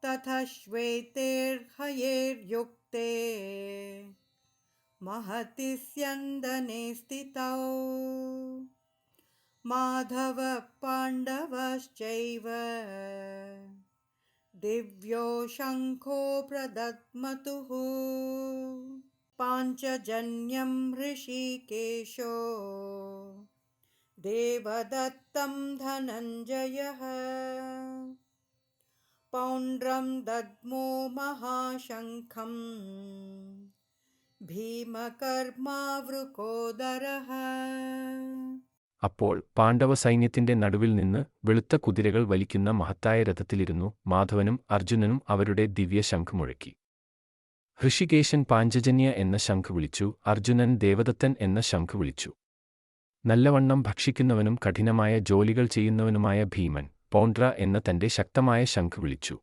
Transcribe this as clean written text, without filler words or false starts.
ततः श्वेतैर्हयैर्युक्ते महति स्यन्दने स्थितौ माधवः पाण्डवश्चैव दिव्यो शङ्खो प्रदद्मतुः पाञ्चजन्यं हृषीकेशो देवदत्तं धनञ्जयः पौण्ड्रं दद्मो महाशङ्खं ഭീമകർമാവൃകോദരഃ. അപ്പോൾ പാണ്ഡവ സൈന്യത്തിന്റെ നടുവിൽ നിന്ന് വെളുത്ത കുതിരകൾ വലിക്കുന്ന മഹത്തായ രഥത്തിലിരുന്നു മാധവനും അർജുനനും അവരുടെ ദിവ്യശംഖ് മുഴക്കി. ഹൃഷികേശൻ പാഞ്ചജന്യ എന്ന ശംഖ് വിളിച്ചു, അർജുനൻ ദേവദത്തൻ എന്ന ശംഖ് വിളിച്ചു. നല്ലവണ്ണം ഭക്ഷിക്കുന്നവനും കഠിനമായ ജോലികൾ ചെയ്യുന്നവനുമായ ഭീമൻ പൗണ്ഡ്ര എന്ന തന്റെ ശക്തമായ ശംഖ് വിളിച്ചു.